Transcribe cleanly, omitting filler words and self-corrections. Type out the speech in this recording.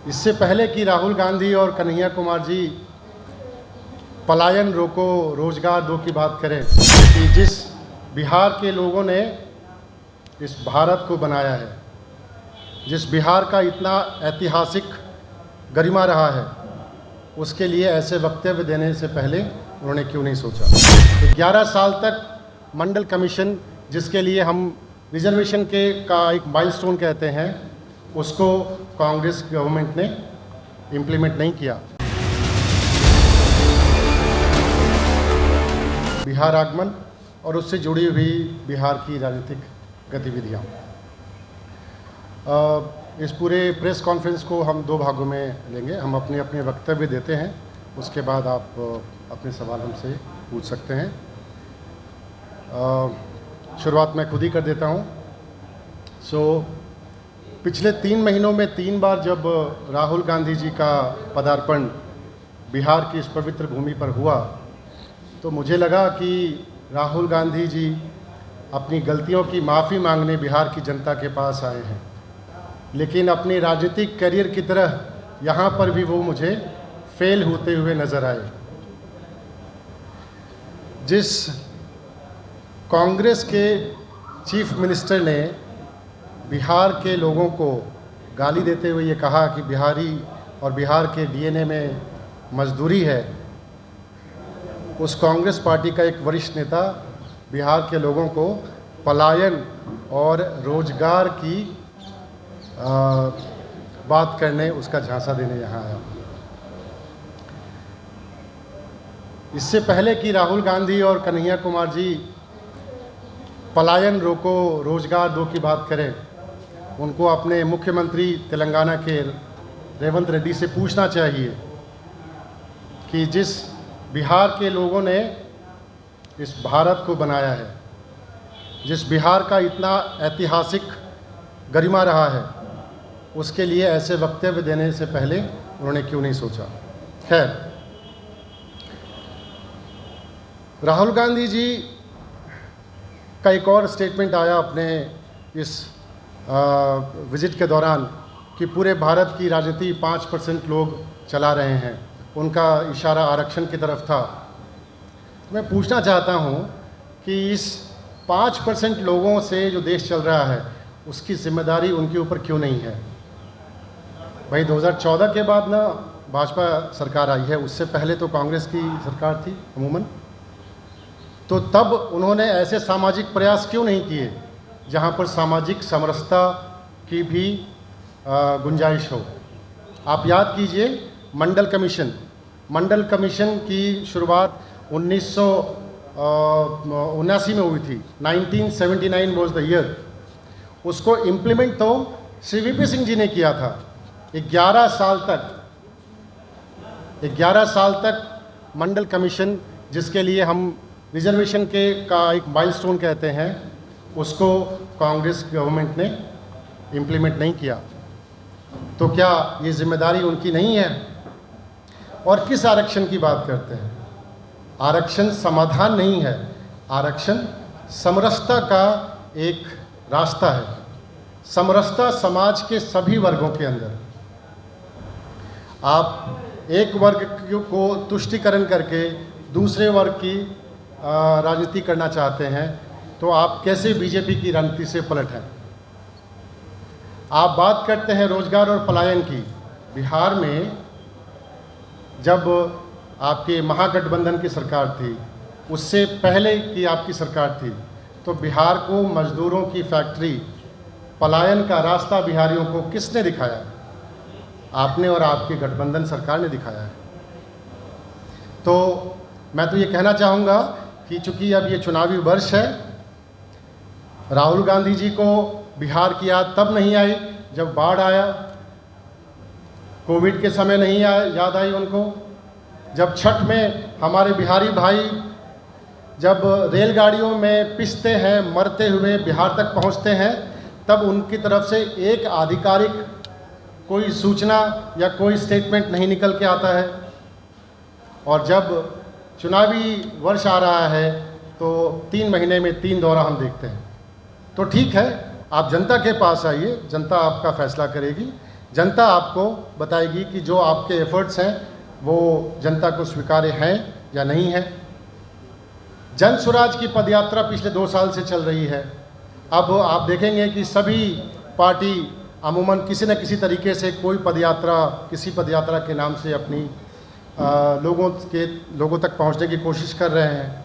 इससे पहले कि राहुल गांधी और कन्हैया कुमार जी पलायन रोको रोजगार दो की बात करें कि जिस बिहार के लोगों ने इस भारत को बनाया है, जिस बिहार का इतना ऐतिहासिक गरिमा रहा है, उसके लिए ऐसे वक्तव्य देने से पहले उन्होंने क्यों नहीं सोचा। 11 साल तक मंडल कमीशन, जिसके लिए हम रिजर्वेशन का एक माइलस्टोन कहते हैं, उसको कांग्रेस गवर्नमेंट ने इम्प्लीमेंट नहीं किया। बिहार आगमन और उससे जुड़ी हुई बिहार की राजनीतिक गतिविधियाँ। इस पूरे प्रेस कॉन्फ्रेंस को हम 2 भागों में लेंगे। हम अपने अपने वक्तव्य देते हैं, उसके बाद आप अपने सवाल हमसे पूछ सकते हैं। शुरुआत मैं खुद ही कर देता हूँ। पिछले 3 महीनों में 3 बार जब राहुल गांधी जी का पदार्पण बिहार की इस पवित्र भूमि पर हुआ, तो मुझे लगा कि राहुल गांधी जी अपनी गलतियों की माफ़ी मांगने बिहार की जनता के पास आए हैं, लेकिन अपनी राजनीतिक करियर की तरह यहाँ पर भी वो मुझे फेल होते हुए नज़र आए। जिस कांग्रेस के चीफ मिनिस्टर ने बिहार के लोगों को गाली देते हुए ये कहा कि बिहारी और बिहार के डीएनए में मजदूरी है, उस कांग्रेस पार्टी का एक वरिष्ठ नेता बिहार के लोगों को पलायन और रोजगार की बात करने, उसका झांसा देने यहाँ आया। इससे पहले कि राहुल गांधी और कन्हैया कुमार जी पलायन रोको रोजगार दो की बात करें, उनको अपने मुख्यमंत्री तेलंगाना के रेवंत रेड्डी से पूछना चाहिए कि जिस बिहार के लोगों ने इस भारत को बनाया है, जिस बिहार का इतना ऐतिहासिक गरिमा रहा है, उसके लिए ऐसे वक्तव्य देने से पहले उन्होंने क्यों नहीं सोचा। खैर, राहुल गांधी जी का एक और स्टेटमेंट आया अपने इस विज़िट के दौरान कि पूरे भारत की राजनीति 5% लोग चला रहे हैं। उनका इशारा आरक्षण की तरफ था। तो मैं पूछना चाहता हूं कि इस 5% लोगों से जो देश चल रहा है, उसकी जिम्मेदारी उनके ऊपर क्यों नहीं है। भाई 2014 के बाद ना भाजपा सरकार आई है, उससे पहले तो कांग्रेस की सरकार थी अमूमन। तो तब उन्होंने ऐसे सामाजिक प्रयास क्यों नहीं किए जहां पर सामाजिक समरसता की भी गुंजाइश हो। आप याद कीजिए, मंडल कमीशन की शुरुआत 1979 में हुई थी। 1979 वाज द ईयर। उसको इम्प्लीमेंट तो श्री वीपी सिंह जी ने किया था। 11 साल तक मंडल कमीशन, जिसके लिए हम रिजर्वेशन का एक माइलस्टोन कहते हैं, उसको कांग्रेस गवर्नमेंट ने इम्प्लीमेंट नहीं किया। तो क्या ये जिम्मेदारी उनकी नहीं है। और किस आरक्षण की बात करते हैं। आरक्षण समाधान नहीं है, आरक्षण समरसता का एक रास्ता है। समरसता समाज के सभी वर्गों के अंदर। आप एक वर्ग को तुष्टीकरण करके दूसरे वर्ग की राजनीति करना चाहते हैं, तो आप कैसे बीजेपी की रणनीति से पलट हैं। आप बात करते हैं रोजगार और पलायन की। बिहार में जब आपके महागठबंधन की सरकार थी, उससे पहले की आपकी सरकार थी, तो बिहार को मजदूरों की फैक्ट्री, पलायन का रास्ता बिहारियों को किसने दिखाया। आपने और आपकी गठबंधन सरकार ने दिखाया है। तो मैं तो ये कहना चाहूँगा कि चूँकि अब ये चुनावी वर्ष है, राहुल गांधी जी को बिहार की याद तब नहीं आई जब बाढ़ आया, कोविड के समय नहीं याद आई उनको, जब छठ में हमारे बिहारी भाई जब रेलगाड़ियों में पिसते हैं, मरते हुए बिहार तक पहुंचते हैं, तब उनकी तरफ से एक आधिकारिक कोई सूचना या कोई स्टेटमेंट नहीं निकल के आता है। और जब चुनावी वर्ष आ रहा है तो 3 महीने में 3 दौरा हम देखते हैं। तो ठीक है, आप जनता के पास आइए, जनता आपका फैसला करेगी। जनता आपको बताएगी कि जो आपके एफर्ट्स हैं वो जनता को स्वीकार्य हैं या नहीं है। जन स्वराज की पदयात्रा पिछले 2 साल से चल रही है। अब आप देखेंगे कि सभी पार्टी अमूमन किसी न किसी तरीके से कोई पदयात्रा, किसी पदयात्रा के नाम से अपनी लोगों तक पहुंचने की कोशिश कर रहे हैं।